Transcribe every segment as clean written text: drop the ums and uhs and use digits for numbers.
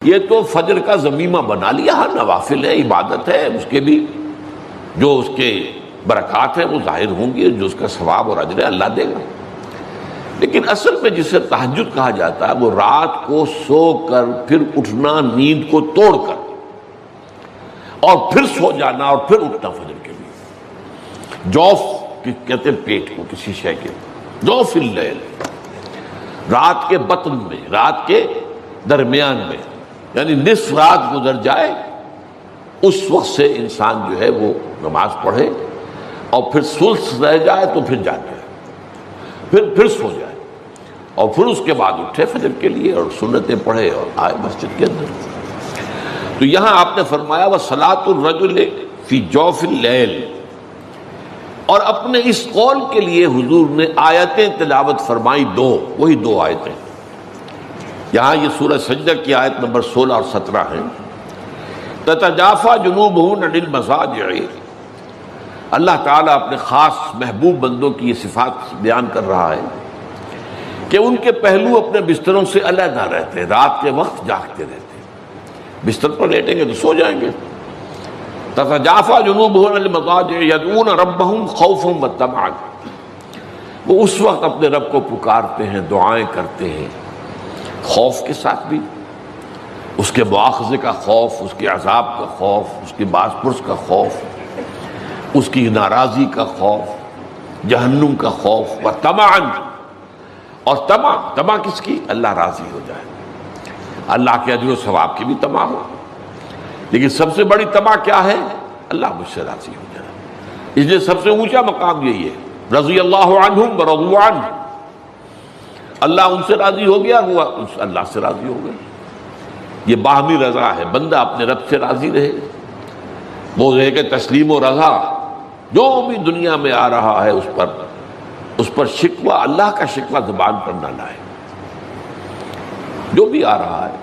یہ تو فجر کا ضمیمہ بنا لیا، ہاں نوافل ہے، عبادت ہے، اس کے بھی جو اس کے برکات ہیں وہ ظاہر ہوں گی، جو اس کا ثواب اور اجر ہے اللہ دے گا۔ لیکن اصل میں جسے تہجد کہا جاتا ہے وہ رات کو سو کر پھر اٹھنا، نیند کو توڑ کر اور پھر سو جانا اور پھر اٹھنا فجر کے لیے۔ جوف کہتے ہیں پیٹ کو، کسی شے کے جوف اللیل، رات کے بطن میں، رات کے درمیان میں، یعنی نصف رات گزر جائے اس وقت سے انسان جو ہے وہ نماز پڑھے اور پھر ثلث رہ جائے تو پھر جاگ جائے، پھر سو جائے اور پھر اس کے بعد اٹھے فجر کے لیے اور سنتیں پڑھے اور آئے مسجد کے اندر۔ تو یہاں آپ نے فرمایا وَصَلَاةُ الرَّجُلِ فِي جَوْفِ اللَّيْلِ، اور اپنے اس قول کے لیے حضور نے آیتیں تلاوت فرمائی دو، وہی دو آیتیں۔ یہاں یہ سورہ سجدہ کی آیت نمبر 16 اور 17 ہیں۔ تتجافا جنوبہم عن المضاجع، اللہ تعالیٰ اپنے خاص محبوب بندوں کی یہ صفات بیان کر رہا ہے کہ ان کے پہلو اپنے بستروں سے علیحدہ رہتے ہیں، رات کے وقت جاگتے رہتے ہیں، بستر پر لیٹیں گے تو سو جائیں گے۔ تتجافا جنوبہم عن المضاجع یدعون ربہم خوفا وطمعا، وہ اس وقت اپنے رب کو پکارتے ہیں، دعائیں کرتے ہیں، خوف کے ساتھ بھی، اس کے مواخذے کا خوف، اس کے عذاب کا خوف، اس کی باز پرس کا خوف، اس کی ناراضی کا خوف، جہنم کا خوف، و طمعاً، اور طمع کس کی؟ اللہ راضی ہو جائے، اللہ کے اجر و ثواب کی بھی طمع ہو، لیکن سب سے بڑی طمع کیا ہے؟ اللہ مجھ سے راضی ہو جائے۔ اس لیے سب سے اونچا مقام یہی ہے، رضی اللہ عنہم ورضوا عنہ، اللہ ان سے راضی ہو گیا، وہ اللہ سے راضی ہو گئے۔ یہ باہمی رضا ہے، بندہ اپنے رب سے راضی رہے، وہ ہے کہ تسلیم و رضا، جو بھی دنیا میں آ رہا ہے اس پر شکوہ، اللہ کا شکوہ زبان پر نہ لائے۔ جو بھی آ رہا ہے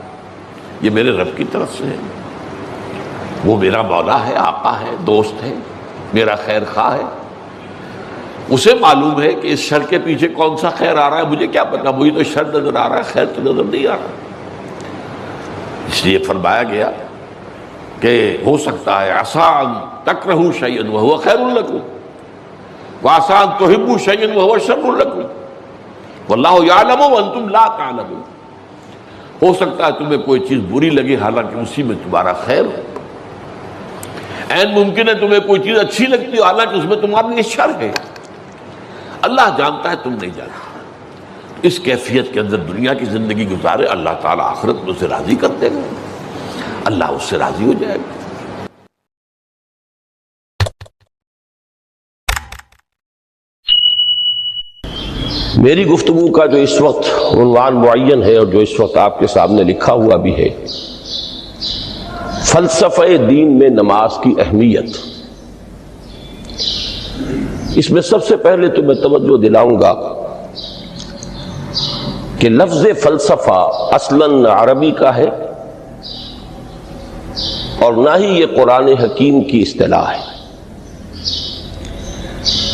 یہ میرے رب کی طرف سے ہے، وہ میرا مولا ہے، آقا ہے، دوست ہے، میرا خیر خواہ ہے، اسے معلوم ہے کہ اس شر کے پیچھے کون سا خیر آ رہا ہے، مجھے کیا پتا، مجھے تو شر نظر آ رہا ہے، خیر تو نظر نہیں آ رہا۔ اس لیے فرمایا گیا کہ ہو سکتا ہے عسیٰ ان تکرہوا شیئا وہو خیر لکم، وعسیٰ ان تحبوا شیئا وہو شر لکم، واللہ یعلم وانتم لا تعلمون۔ ہو سکتا ہے تمہیں کوئی چیز بری لگے حالانکہ اسی میں تمہارا خیر ہو، عین ممکن ہے تمہیں کوئی چیز اچھی لگتی ہو حالانکہ اس میں تمہارے لیے شر ہے۔ اللہ جانتا ہے، تم نہیں جانتا۔ اس کیفیت کے اندر دنیا کی زندگی گزارے، اللہ تعالیٰ آخرت میں اسے راضی کر دے گا، اللہ اس سے راضی ہو جائے گا۔ میری گفتگو کا جو اس وقت عنوان معین ہے اور جو اس وقت آپ کے سامنے لکھا ہوا بھی ہے، فلسفہ دین میں نماز کی اہمیت، اس میں سب سے پہلے تو میں توجہ دلاؤں گا کہ لفظ فلسفہ اصلاً عربی کا ہے اور نہ ہی یہ قرآن حکیم کی اصطلاح ہے۔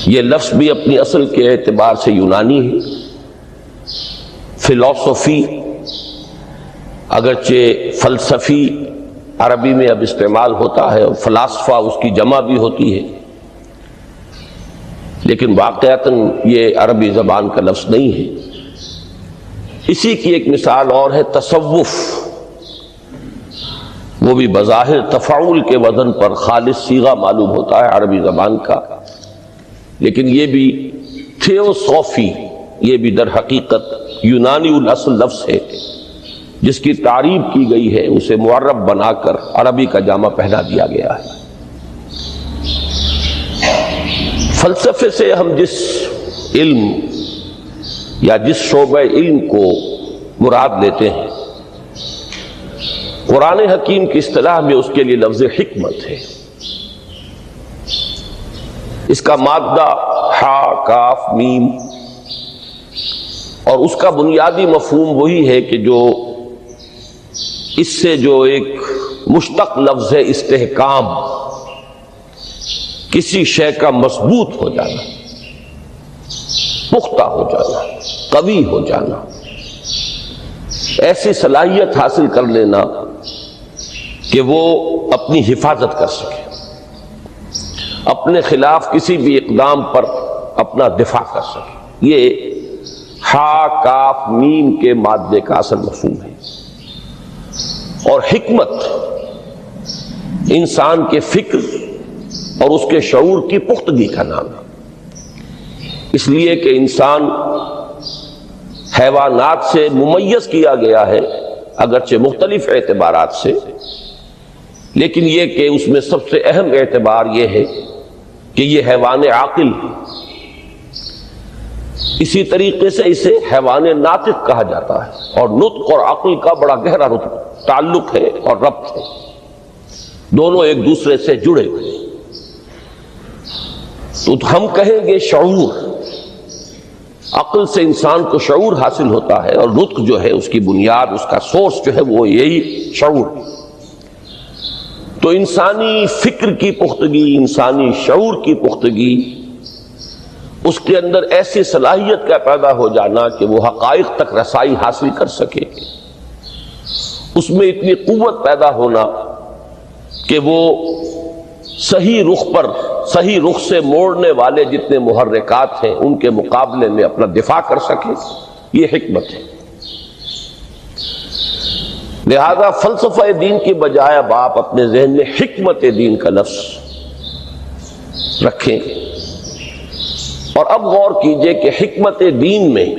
یہ لفظ بھی اپنی اصل کے اعتبار سے یونانی ہے۔ فلسفی اگرچہ فلسفی عربی میں اب استعمال ہوتا ہے اور فلاسفہ اس کی جمع بھی ہوتی ہے، لیکن واقعتاً یہ عربی زبان کا لفظ نہیں ہے۔ اسی کی ایک مثال اور ہے تصوف، وہ بھی بظاہر تفاعل کے وزن پر خالص صیغہ معلوم ہوتا ہے عربی زبان کا، لیکن یہ بھی تھیوسوفی، یہ بھی در حقیقت یونانی الاصل لفظ ہے جس کی تعریف کی گئی ہے، اسے معرب بنا کر عربی کا جامہ پہنا دیا گیا ہے۔ فلسفے سے ہم جس علم یا جس شعبہ علم کو مراد لیتے ہیں، قرآن حکیم کی اصطلاح میں اس کے لیے لفظ حکمت ہے۔ اس کا مادہ ہا، کاف، میم، اور اس کا بنیادی مفہوم وہی ہے کہ جو اس سے جو ایک مشتق لفظ ہے استحکام، کسی شے کا مضبوط ہو جانا، پختہ ہو جانا، قوی ہو جانا، ایسی صلاحیت حاصل کر لینا کہ وہ اپنی حفاظت کر سکے، اپنے خلاف کسی بھی اقدام پر اپنا دفاع کر سکے۔ یہ ہا کاف میم کے مادے کا اصل مفہوم ہے۔ اور حکمت انسان کے فکر اور اس کے شعور کی پختگی کا نام ہے، اس لیے کہ انسان حیوانات سے ممیز کیا گیا ہے اگرچہ مختلف اعتبارات سے، لیکن یہ کہ اس میں سب سے اہم اعتبار یہ ہے کہ یہ حیوان عاقل ہے۔ اسی طریقے سے اسے حیوان ناطق کہا جاتا ہے، اور نطق اور عقل کا بڑا گہرا تعلق ہے اور ربط ہے، دونوں ایک دوسرے سے جڑے ہوئے ہیں۔ تو ہم کہیں گے شعور، عقل سے انسان کو شعور حاصل ہوتا ہے، اور نطق جو ہے اس کی بنیاد، اس کا سورس جو ہے وہ یہی شعور ہے۔ تو انسانی فکر کی پختگی، انسانی شعور کی پختگی، اس کے اندر ایسی صلاحیت کا پیدا ہو جانا کہ وہ حقائق تک رسائی حاصل کر سکے، اس میں اتنی قوت پیدا ہونا کہ وہ صحیح رخ پر، صحیح رخ سے موڑنے والے جتنے محرکات ہیں ان کے مقابلے میں اپنا دفاع کر سکے، یہ حکمت ہے۔ لہذا فلسفہ دین کی بجائے اب آپ اپنے ذہن میں حکمت دین کا لفظ رکھیں، اور اب غور کیجئے کہ حکمت دین میں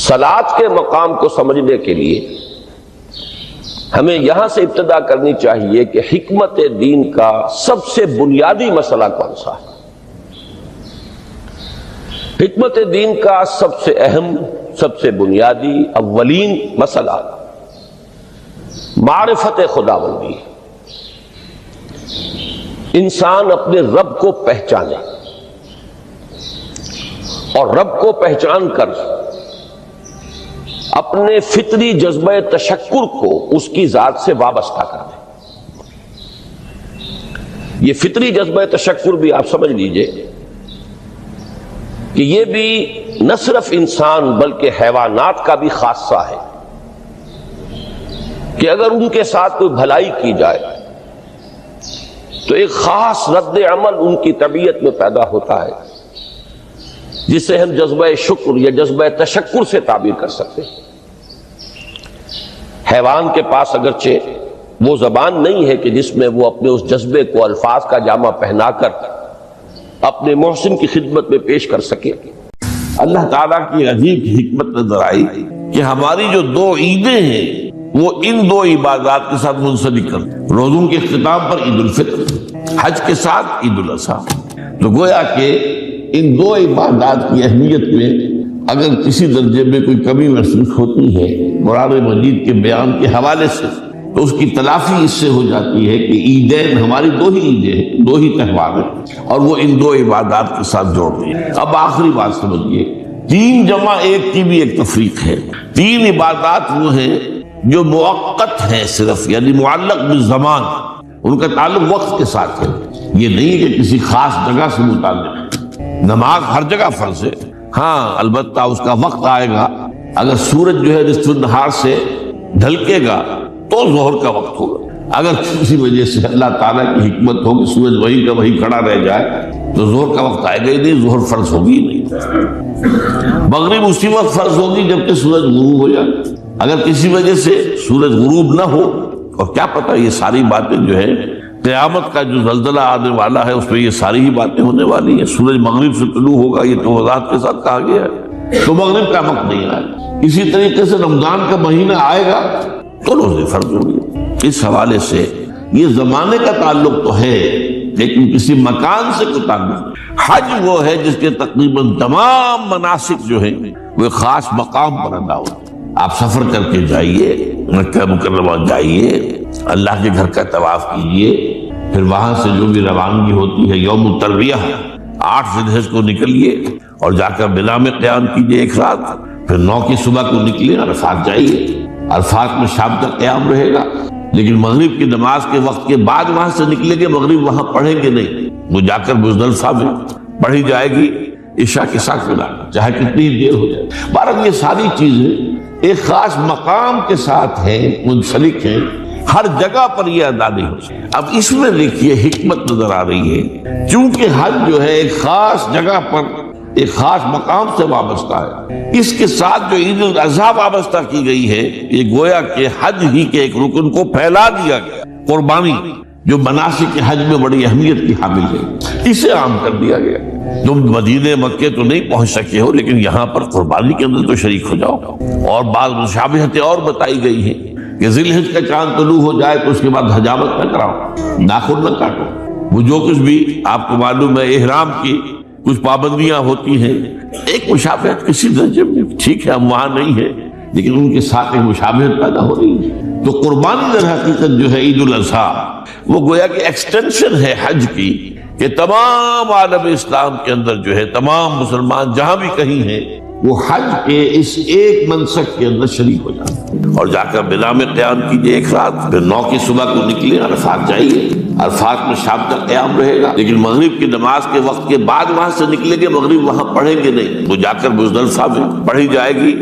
صلاۃ کے مقام کو سمجھنے کے لیے ہمیں یہاں سے ابتدا کرنی چاہیے کہ حکمت دین کا سب سے بنیادی مسئلہ کون سا ہے۔ حکمت دین کا سب سے اہم، سب سے بنیادی، اولین مسئلہ معرفت خداوندی۔ انسان اپنے رب کو پہچانے، اور رب کو پہچان کر اپنے فطری جذبہ تشکر کو اس کی ذات سے وابستہ کر دیں۔ یہ فطری جذبہ تشکر بھی آپ سمجھ لیجئے کہ یہ بھی نہ صرف انسان بلکہ حیوانات کا بھی خاصہ ہے، کہ اگر ان کے ساتھ کوئی بھلائی کی جائے تو ایک خاص رد عمل ان کی طبیعت میں پیدا ہوتا ہے، جسے ہم جذبہ شکر یا جذبہ تشکر سے تعبیر کر سکتے ہیں۔ حیوان کے پاس اگرچہ وہ زبان نہیں ہے کہ جس میں وہ اپنے اس جذبے کو الفاظ کا جامہ پہنا کر اپنے محسن کی خدمت میں پیش کر سکے، اللہ تعالیٰ کی عجیب حکمت نظر آئی کہ ہماری جو دو عیدیں ہیں وہ ان دو عبادات کے ساتھ منسلک کر، روزوں کے اختتام پر عید الفطر، حج کے ساتھ عید الاضحیٰ۔ تو گویا کہ ان دو عبادات کی اہمیت میں اگر کسی درجے میں کوئی کمی محسوس ہوتی ہے قرآن مجید کے بیان کے حوالے سے، تو اس کی تلافی اس سے ہو جاتی ہے کہ عیدین ہماری دو ہی عیدیں ہیں، دو ہی تہوار ہیں، اور وہ ان دو عبادات کے ساتھ جوڑ رہی ہیں۔ اب آخری بات سمجھیے، 3 جمع 1 کی بھی ایک تفریق ہے۔ 3 عبادات وہ ہیں جو موقت ہیں صرف، یعنی معلق بالزمان، ان کا تعلق وقت کے ساتھ ہے، یہ نہیں کہ کسی خاص جگہ سے متعلق۔ نماز ہر جگہ فرض ہے، ہاں البتہ اس کا وقت آئے گا، اگر سورج جو ہے نصف النہار سے ڈھلکے گا تو ظہر کا وقت ہوگا، اگر کسی وجہ سے اللہ تعالیٰ کی حکمت ہو کہ سورج وہیں کا وہیں کھڑا رہ جائے تو ظہر کا وقت آئے گا ہی نہیں، ظہر فرض ہوگی ہی نہیں۔ مغرب اسی وقت فرض ہوگی جبکہ سورج غروب ہو جائے، اگر کسی وجہ سے سورج غروب نہ ہو، اور کیا پتہ یہ ساری باتیں جو ہے قیامت کا جو زلزلہ آنے والا ہے اس میں یہ ساری ہی باتیں ہونے والی ہیں، سورج مغرب سے طلوع ہوگا یہ تو وضاحت کے ساتھ کہا گیا ہے، تو مغرب کا وقت نہیں آئے۔ اسی طریقے سے رمضان کا مہینہ آئے گا تو روزے فرض ہوں گے۔ اس حوالے سے یہ زمانے کا تعلق تو ہے لیکن کسی مکان سے کوئی تعلق نہیں۔ حج وہ ہے جس کے تقریباً تمام مناسک جو ہیں وہ خاص مقام پر ادا ہوتے ہیں۔ آپ سفر کر کے جائیے، مکہ مکرمہ جائیے، اللہ کے گھر کا طواف کیجیے، پھر وہاں سے جو بھی روانگی ہوتی ہے یوم الترویہ 8 ذی الحجہ کو نکلیے اور جا کر منا میں قیام کیجیے ایک رات، پھر 9 کی صبح کو نکلے عرفات جائیے، عرفات میں شام تک قیام رہے گا، لیکن مغرب کی نماز کے وقت کے بعد وہاں سے نکلیں گے، مغرب وہاں پڑھیں گے نہیں، وہ جا کر مزدلفہ میں پڑھی جائے گی، عشاء کے ساتھ ملانا، چاہے کتنی دیر ہو جائے۔ بہرحال یہ ساری چیزیں ایک خاص مقام کے ساتھ ہیں، منسلک ہیں، ہر جگہ پر یہ ادا نہیں ہو سکتا۔ اب اس میں دیکھیے حکمت نظر آ رہی ہے، چونکہ حج جو ہے ایک خاص جگہ پر ایک خاص مقام سے وابستہ ہے، اس کے ساتھ جو عید الاضحیٰ وابستہ کی گئی ہے، یہ گویا کہ حج ہی کے ایک رکن کو پھیلا دیا گیا۔ قربانی جو مناسک حج میں بڑی اہمیت کی حامل ہے، اسے عام کر دیا گیا۔ تم مدینے مکے تو نہیں پہنچ سکے ہو، لیکن یہاں پر قربانی کے اندر تو شریک ہو جاؤ۔ اور بعض مشابہتیں اور بتائی گئی ہیں کہ ذی الحج کا چاند طلوع ہو جائے تو اس کے بعد حجامت نہ کراؤ، ناخن نہ کاٹو، وہ جو کچھ بھی آپ کو معلوم ہے احرام کی کچھ پابندیاں ہوتی ہیں، ایک مشابہت کسی درجے میں ٹھیک ہے، ہم وہاں نہیں ہے، لیکن ان کے ساتھ ایک مشابہت پیدا ہو رہی ہے۔ تو قربانی در حقیقت جو ہے عید الاضحیٰ، وہ گویا کہ ایکسٹینشن ہے حج کی، کہ تمام عالم اسلام کے اندر جو ہے تمام مسلمان جہاں بھی کہیں ہیں وہ حج کے اس ایک منسک کے اندر شریک ہو جاتے، اور جا کر بنا میں قیام کیجئے ایک رات، پھر 9 کی صبح کو نکلے عرفات جائیے، عرفات میں شام تک قیام رہے گا، لیکن مغرب کی نماز کے وقت کے بعد وہاں سے نکلیں گے، مغرب وہاں پڑھیں گے نہیں، وہ جا کر مزدلفہ میں پڑھی جائے گی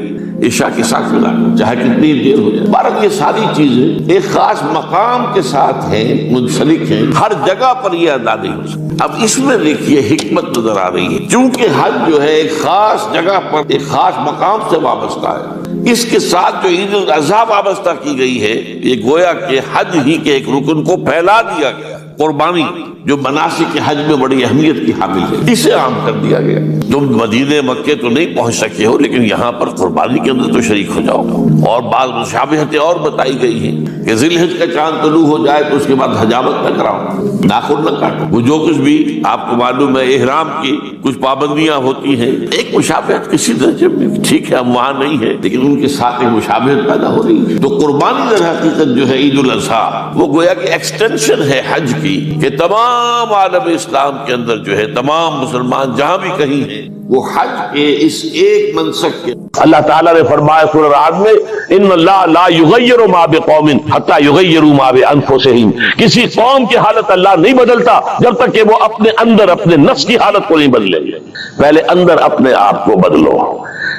عشاء کے ساتھ ملانا، چاہے کتنی دیر ہو جائے۔ بہرحال یہ ساری چیزیں ایک خاص مقام کے ساتھ ہیں، منسلک ہیں، ہر جگہ پر یہ ادا نہیں ہو سکتا۔ اب اس میں دیکھیے حکمت نظر آ رہی ہے، چونکہ حج جو ہے ایک خاص جگہ پر ایک خاص مقام سے وابستہ ہے، اس کے ساتھ جو عید الاضحیٰ وابستہ کی گئی ہے، یہ گویا کہ حج ہی کے ایک رکن کو پھیلا دیا گیا۔ قربانی جو مناسک حج میں بڑی اہمیت کی حامل ہے، اسے عام کر دیا گیا۔ تم مدینے مکے تو نہیں پہنچ سکے ہو، لیکن یہاں پر قربانی کے اندر تو شریک ہو جاؤ۔ اور بعض مشابہتیں اور بتائی گئی ہیں کہ ذی الحج کا چاند طلوع ہو جائے تو اس کے بعد حجامت نہ کراؤ، ناخن نہ کاٹو، وہ جو کچھ بھی آپ کو معلوم ہے احرام کی کچھ پابندیاں ہوتی ہیں، ایک مشابہت کسی درجے میں ٹھیک ہے، ہم وہاں نہیں ہے، لیکن ان کے ساتھ ایک مشابہت پیدا ہو رہی ہے۔ تو قربانی در حقیقت جو ہے عید الاضحیٰ، وہ گویا کہ ایکسٹینشن ہے حج کی، کہ تمام عالم اسلام کے اندر جو ہے تمام مسلمان جہاں بھی کہیں ہیں وہ حج کے اس ایک منسک کے۔ اللہ تعالیٰ نے فرمایا سورہ رعد میں، ان اللہ لا یغیر ما بقوم حتی یغیروا ما بانفسہم، کسی قوم کی حالت اللہ نہیں بدلتا جب تک کہ وہ اپنے اندر اپنے نفس کی حالت کو نہیں بدلیں گے۔ پہلے اندر اپنے آپ کو بدلو،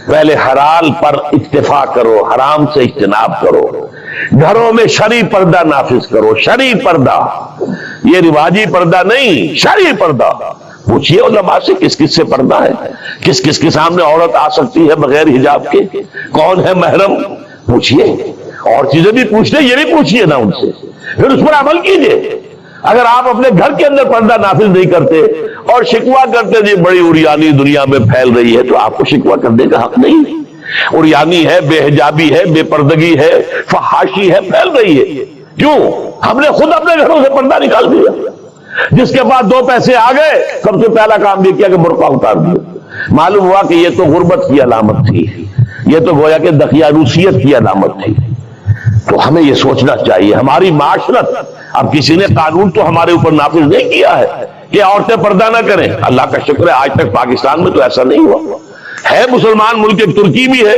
پہلے حلال پر اکتفا کرو، حرام سے اجتناب کرو، گھروں میں شرعی پردہ نافذ کرو، شرعی پردہ، یہ رواجی پردہ نہیں، شرعی پردہ۔ پوچھئے علماء سے کس کس سے پردہ ہے، کس کس کے سامنے عورت آ سکتی ہے بغیر حجاب کے، کون ہے محرم، پوچھئے، اور چیزیں بھی پوچھتے، یہ بھی پوچھئے نا ان سے، پھر اس پر عمل کیجئے۔ اگر آپ اپنے گھر کے اندر پردہ نافذ نہیں کرتے اور شکوہ کرتے جی بڑی عریانی دنیا میں پھیل رہی ہے، تو آپ کو شکوہ کرنے کا حق نہیں۔ عریانی ہے، بے حجابی ہے، بے پردگی ہے، فحاشی ہے، پھیل رہی ہے، کیوں؟ ہم نے خود اپنے گھروں سے پردہ نکال دیا۔ جس کے بعد 2 پیسے آ گئے، سب سے پہلا کام یہ کیا کہ برقع اتار دیا۔ معلوم ہوا کہ یہ تو غربت کی علامت تھی، یہ تو گویا کہ دقیانوسیت کی علامت تھی۔ تو ہمیں یہ سوچنا چاہیے، ہماری معاشرت، اب کسی نے قانون تو ہمارے اوپر نافذ نہیں کیا ہے کہ عورتیں پردہ نہ کریں، اللہ کا شکر ہے آج تک پاکستان میں تو ایسا نہیں ہوا ہے۔ مسلمان ملک ایک ترکی بھی ہے،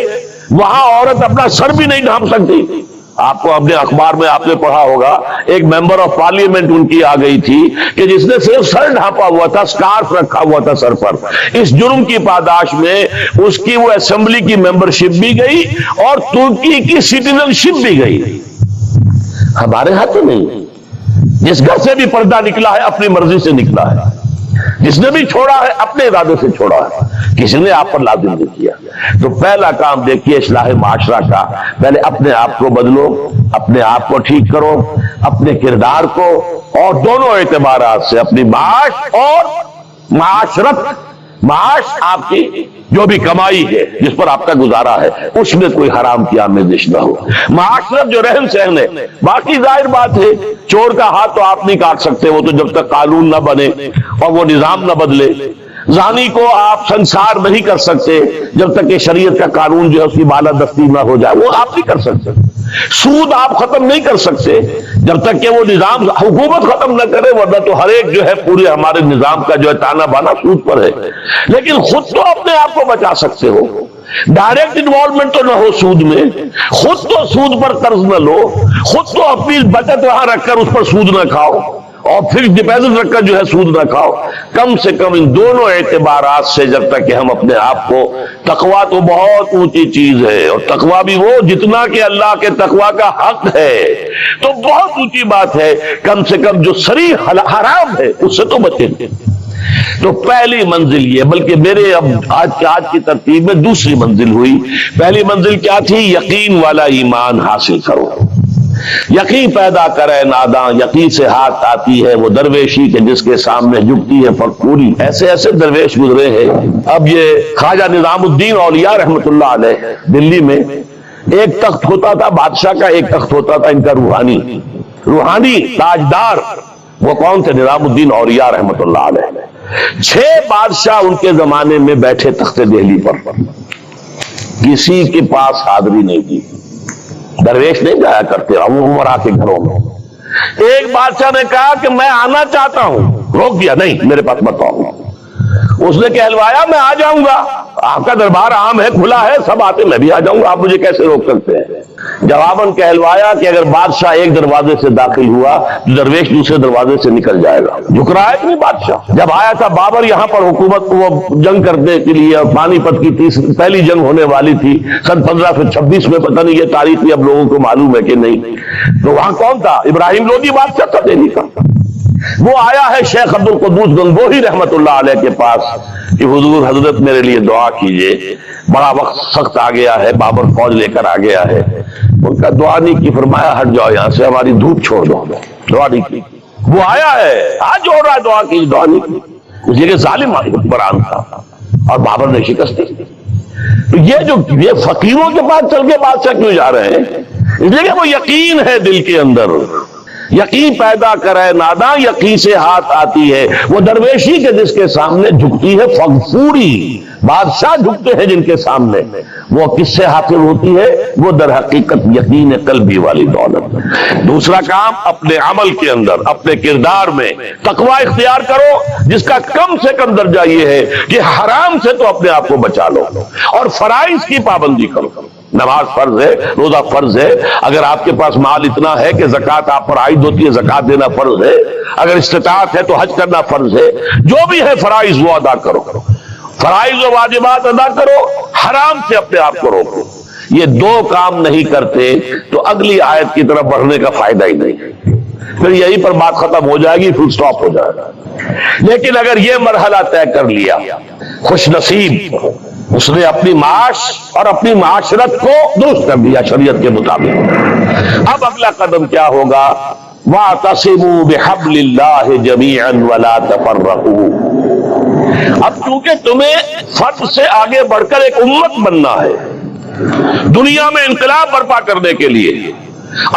وہاں عورت اپنا سر بھی نہیں ڈھانپ سکتی۔ آپ کو اپنے اخبار میں آپ نے پڑھا ہوگا، ایک ممبر آف پارلیمنٹ ان کی آ گئی تھی کہ جس نے صرف سر ڈھانپا ہوا تھا، سکارف رکھا ہوا تھا سر پر، اس جرم کی پاداش میں اس کی وہ اسمبلی کی ممبرشپ بھی گئی اور ترکی کی سٹیزن شپ بھی گئی۔ ہمارے ہاتھ میں نہیں، جس گھر سے بھی پردہ نکلا ہے اپنی مرضی سے نکلا ہے، جس نے بھی چھوڑا ہے اپنے ارادے سے چھوڑا ہے، کسی نے آپ پر لازم نہیں کیا۔ تو پہلا کام دیکھیے اصلاح معاشرہ کا، پہلے اپنے آپ کو بدلو، اپنے آپ کو ٹھیک کرو، اپنے کردار کو، اور دونوں اعتبارات سے اپنی معاش اور معاشرت، معاش آپ کی جو بھی کمائی ہے جس پر آپ کا گزارا ہے اس میں کوئی حرام کی آمیزش نہ ہو، معاشرت جو رہن سہن ہے، باقی ظاہر بات ہے چور کا ہاتھ تو آپ نہیں کاٹ سکتے، وہ تو جب تک قانون نہ بنے اور وہ نظام نہ بدلے، زانی کو آپ سنسار نہیں کر سکتے جب تک کہ شریعت کا قانون جو ہے اس کی بالادستی نہ ہو جائے، وہ آپ نہیں کر سکتے، سود آپ ختم نہیں کر سکتے جب تک کہ وہ نظام حکومت ختم نہ کرے، ورنہ تو ہر ایک جو ہے پورے ہمارے نظام کا جو ہے تانا بانا سود پر ہے۔ لیکن خود تو اپنے آپ کو بچا سکتے ہو، ڈائریکٹ انوالومنٹ تو نہ ہو سود میں، خود تو سود پر قرض نہ لو، خود تو اپنی بچت وہاں رکھ کر اس پر سود نہ کھاؤ، اور فکس ڈپازٹ رکھ کر جو ہے سود نہ کھاؤ. کم سے کم ان دونوں اعتبارات سے جب تک کہ ہم اپنے آپ کو, تقویٰ تو بہت اونچی چیز ہے, اور تقویٰ بھی وہ جتنا کہ اللہ کے تقویٰ کا حق ہے, تو بہت اونچی بات ہے. کم سے کم جو صریح حرام ہے اس سے تو بچیں. تو پہلی منزل یہ, بلکہ میرے اب آج کی ترتیب میں دوسری منزل ہوئی. پہلی منزل کیا تھی؟ یقین والا ایمان حاصل کرو. یقین پیدا کرے ناداں, یقین سے ہاتھ آتی ہے وہ درویشی کے جس کے سامنے جھکتی ہے فقوری. ایسے ایسے درویش گزرے ہیں. اب یہ خواجہ نظام الدین اولیاء رحمت اللہ علیہ دلی میں ایک تخت ہوتا تھا بادشاہ کا, ایک تخت ہوتا تھا ان کا روحانی تاجدار. وہ کون تھے؟ نظام الدین اولیاء رحمت اللہ علیہ. 6 بادشاہ ان کے زمانے میں بیٹھے تخت دہلی پر, کسی کے پاس حاضری نہیں کی. درویش نہیں جایا کرتے عمرا کے گھروں میں. ایک بادشاہ نے کہا کہ میں آنا چاہتا ہوں, روک دیا, نہیں میرے پاس مت آؤ. اس نے کہلوایا میں آ جاؤں گا, آپ کا دربار عام ہے, کھلا ہے, سب آتے, میں بھی آ جاؤں گا, آپ مجھے کیسے روک سکتے ہیں؟ جواباً کہلوایا کہ اگر بادشاہ ایک دروازے سے داخل ہوا تو درویش دوسرے دروازے سے نکل جائے گا. جھک رہا ہے کہ نہیں بادشاہ؟ جب آیا تھا بابر یہاں پر حکومت کو وہ جنگ کرنے کے لیے, پانی پت کی پہلی جنگ ہونے والی تھی سن 1526 میں, پتہ نہیں یہ تاریخ اب لوگوں کو معلوم ہے کہ نہیں. تو وہاں کون تھا؟ ابراہیم لودھی بادشاہ تھا دہلی کا. وہ آیا ہے شیخ عبد القدوس گنگوہی رحمت اللہ علیہ کے پاس کہ حضور حضرت میرے لیے دعا کیجئے, بڑا وقت سخت آ گیا ہے, بابر فوج لے کر آ گیا ہے. ان کا دعا نہیں کی, فرمایا ہٹ جاؤ یہاں سے, ہماری دھوپ چھوڑ دو. دعا نہیں کی. وہ آیا ہے آج جوڑ رہا ہے, دعا کی, دعا نہیں کی, اس لیے کہ ظالم حکمران تھا اور بابر نے شکست دی. تو یہ فقیروں کے پاس چل کے بادشاہ کیوں جا رہے ہیں؟ اس لیے کہ وہ یقین ہے دل کے اندر. یقین پیدا کرے ناداں, یقین سے ہاتھ آتی ہے وہ درویشی کے جس کے سامنے جھکتی ہے فغفوری. بادشاہ جھکتے ہیں جن کے سامنے, وہ کس سے حاصل ہوتی ہے؟ وہ در حقیقت یقین قلبی والی دولت. دوسرا کام, اپنے عمل کے اندر, اپنے کردار میں تقویٰ اختیار کرو, جس کا کم سے کم درجہ یہ ہے کہ حرام سے تو اپنے آپ کو بچا لو اور فرائض کی پابندی کرو. نماز فرض ہے, روزہ فرض ہے, اگر آپ کے پاس مال اتنا ہے کہ زکوٰۃ آپ پر عائد ہوتی ہے, زکوٰۃ دینا فرض ہے, اگر استطاعت ہے تو حج کرنا فرض ہے, جو بھی ہے فرائض وہ ادا کرو. فرائض و واجبات ادا کرو, حرام سے اپنے آپ کو روکو. یہ 2 کام نہیں کرتے تو اگلی آیت کی طرف بڑھنے کا فائدہ ہی نہیں, پھر یہیں پر بات ختم ہو جائے گی, فل سٹاپ ہو جائے گا. لیکن اگر یہ مرحلہ طے کر لیا, خوش نصیب, اس نے اپنی معاش اور اپنی معاشرت کو درست کر دیا شریعت کے مطابق. اب اگلا قدم کیا ہوگا؟ وَاعْتَصِمُوا بِحَبْلِ اللَّهِ جَمِيعًا وَلَا تَفَرَّقُوا. اب چونکہ تمہیں فرد سے آگے بڑھ کر ایک امت بننا ہے, دنیا میں انقلاب برپا کرنے کے لیے,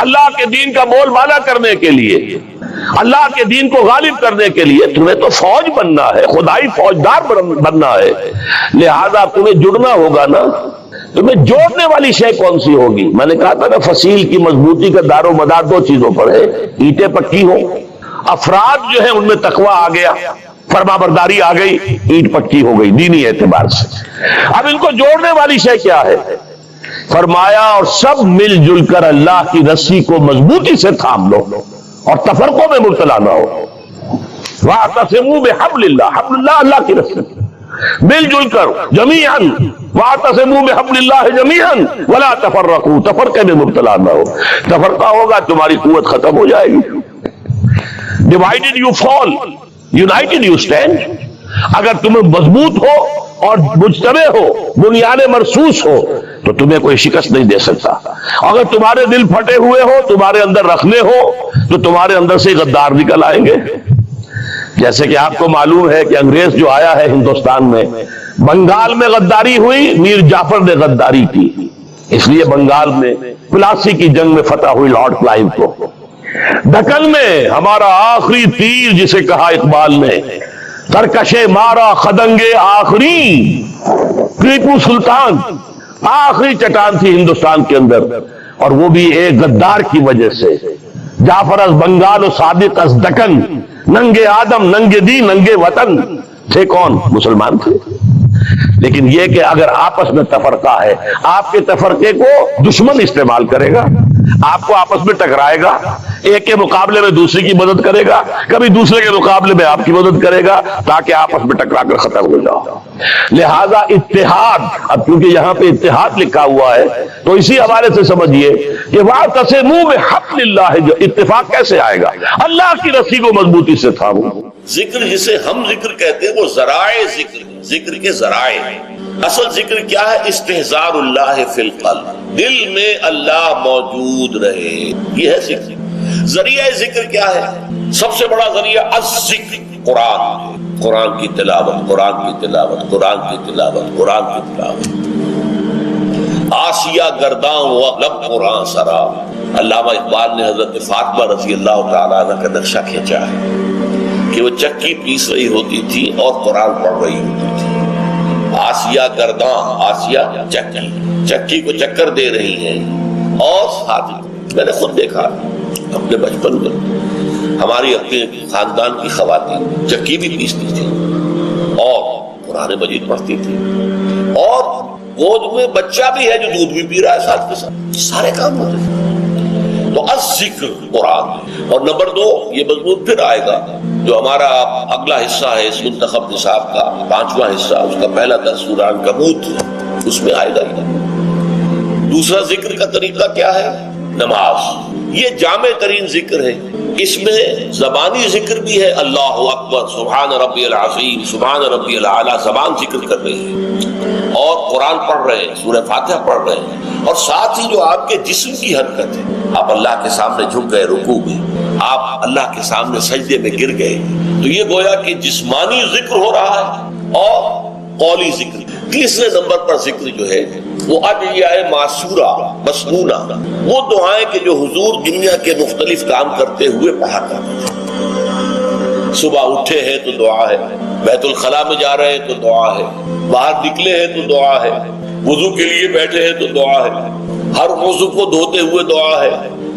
اللہ کے دین کا بول بالا کرنے کے لیے, اللہ کے دین کو غالب کرنے کے لیے تمہیں تو فوج بننا ہے, خدائی فوجدار بننا ہے. لہذا تمہیں جڑنا ہوگا نا. تمہیں جوڑنے والی شے کون سی ہوگی؟ میں نے کہا تھا نا, فصیل کی مضبوطی کا دار و مدار 2 چیزوں پر ہے. اینٹیں پکی ہو, افراد جو ہیں ان میں تقویٰ آ گیا, فرما برداری آ گئی, اینٹ پکی ہو گئی دینی اعتبار سے. اب ان کو جوڑنے والی شے کیا ہے؟ فرمایا اور سب مل جل کر اللہ کی رسی کو مضبوطی سے تھام لو اور تفرقوں میں مبتلا نہ ہو. وَاعْتَصِمُوا بِحَبْلِ اللَّهِ, حبل اللہ اللہ کی رسی, مل جل کر جمیعاً. وَاعْتَصِمُوا بِحَبْلِ اللَّهِ جَمِيعًا وَلَا تَفَرَّقُوا, تفرقے میں مبتلا نہ ہو. تفرقہ ہوگا تمہاری قوت ختم ہو جائے گی. Divided you fall, united you stand. اگر تم مضبوط ہو اور مجتمع ہو, بنیاد مرصوص ہو, تو تمہیں کوئی شکست نہیں دے سکتا. اگر تمہارے دل پھٹے ہوئے ہو, تمہارے اندر رکھنے ہو, تو تمہارے اندر سے غدار نکل آئیں گے. جیسے کہ آپ کو معلوم ہے کہ انگریز جو آیا ہے ہندوستان میں, بنگال میں غداری ہوئی, میر جعفر نے غداری کی, اس لیے بنگال میں پلاسی کی جنگ میں فتح ہوئی لارڈ کلائیو کو. دکن میں ہمارا آخری تیر جسے کہا اقبال نے, ترکشے مارا خدنگے آخری, ٹیپو سلطان آخری چٹان تھی ہندوستان کے اندر, اور وہ بھی ایک غدار کی وجہ سے. جعفر از بنگال و صادق از دکن, ننگے آدم ننگے دی ننگے وطن. تھے کون؟ مسلمان تھے. لیکن یہ کہ اگر آپس میں تفرقہ ہے, آپ کے تفرقے کو دشمن استعمال کرے گا, آپ کو آپس میں ٹکرائے گا، ایک کے مقابلے میں دوسرے کی مدد کرے گا، کبھی دوسرے کے مقابلے میں آپ کی مدد کرے گا، تاکہ آپس میں ٹکرا کر ختم ہو جاؤ۔ لہذا اتحاد، اب کیونکہ یہاں پہ اتحاد لکھا ہوا ہے تو اسی حوالے سے سمجھیے کہ وَاعْتَصِمُوا بِحَبْلِ اللَّهِ، جو اتفاق کیسے آئے گا؟ اللہ کی رسی کو مضبوطی سے تھامو۔ ذکر جسے ہم ذکر کہتے ہیں وہ ذرائع ذکر، ذکر کے ذرائع ہیں۔ اصل ذکر کیا ہے؟ استحضار اللہ فی القلب، دل میں اللہ موجود رہے، یہ ہے ذکر۔ ذریعہ ذکر کیا ہے؟ سب سے بڑا ذریعہ الذکر، قرآن، قرآن کی تلاوت، قرآن کی تلاوت، قرآن کی تلاوت، قرآن کی تلاوت۔ آسیہ گرداں ہوا لب قرآن سراب، علامہ اقبال نے حضرت فاطمہ رضی اللہ تعالیٰ عنہ کا نقشہ کھینچا ہے کہ وہ چکی پیس رہی ہوتی تھی اور قرآن پڑھ رہی ہوتی تھی۔ آسیہ گرداں، آسیہ چکی، چکی کو چکر دے رہی ہیں، اور ساتھ میں نے خود دیکھا اپنے بچپن میں ہماری اپنے خاندان کی خواتین چکی بھی پیستی تھی اور قرآن مجید پڑھتی تھی، اور گود میں بچہ بھی ہے جو دودھ بھی پی رہا ہے ساتھ کے ساتھ، سارے کام ہوتے تھے۔ تو الذکر قرآن۔ اور نمبر 2 یہ مضمون پھر آئے گا جو ہمارا اگلا حصہ ہے اس منتخب نصاب کا 5واں حصہ، اس کا پہلا درس سورہ عنکبوت، اس میں آئے گا ہی۔ دوسرا ذکر کا طریقہ کیا ہے؟ نماز۔ یہ جامع ترین ذکر ہے، اس میں زبانی ذکر بھی ہے، اللہ اکبر، سبحان ربی العظیم، سبحان ربی الاعلیٰ، زبان ذکر کر رہی ہے، اور قرآن پڑھ رہے ہیں، سورہ فاتحہ پڑھ رہے ہیں، اور ساتھ ہی جو آپ کے جسم کی حرکت ہے، آپ اللہ کے سامنے جھک گئے رکوع میں، آپ اللہ کے سامنے سجدے میں گر گئے، تو یہ گویا کہ جسمانی ذکر ہو رہا ہے اور قولی ذکر۔ تیسرے نمبر پر ذکر جو ہے وہ ادعیہ معصورہ مسنونہ، وہ دعائیں کہ جو حضور دنیا کے مختلف کام کرتے ہوئے پڑھا کرتے تھے۔ صبح اٹھے ہیں تو دعا ہے، بیت الخلاء میں جا رہے ہیں تو دعا ہے، باہر نکلے ہیں تو دعا ہے، وضو کے لیے بیٹھے ہیں تو دعا ہے، ہر وضو کو دھوتے ہوئے دعا ہے،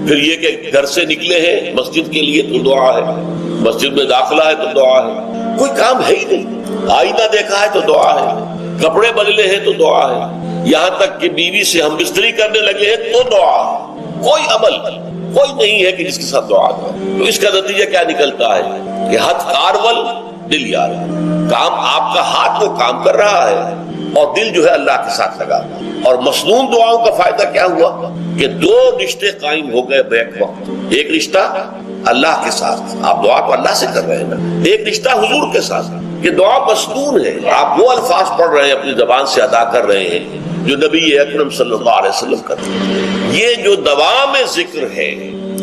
پھر یہ کہ گھر سے نکلے ہیں مسجد کے لیے تو دعا ہے، مسجد میں داخلہ ہے تو دعا ہے، کوئی کام ہے ہی نہیں، آئینہ دیکھا ہے تو دعا ہے، کپڑے بدلے ہیں تو دعا ہے، یہاں تک کہ بیوی سے ہم بستری کرنے لگے ہیں تو دعا ہے، کوئی عمل کوئی نہیں ہے کہ جس کے ساتھ دعا ہو۔ تو اس کا نتیجہ کیا نکلتا ہے کہ ہاتھ کارول دل یار، کام آپ کا ہاتھ وہ کام کر رہا ہے اور دل جو ہے اللہ کے ساتھ لگا۔ اور مسنون دعاؤں کا فائدہ کیا ہوا کہ 2 رشتے قائم ہو گئے بیک وقت، ایک رشتہ اللہ کے ساتھ، آپ دعا تو اللہ سے کر رہے ہیں نا، ایک رشتہ حضور کے ساتھ کہ دعا مسنون ہے، آپ وہ الفاظ پڑھ رہے ہیں، اپنی زبان سے ادا کر رہے ہیں جو نبی اکرم صلی اللہ علیہ وسلم کرتے ہیں۔ یہ جو دوام ذکر ہے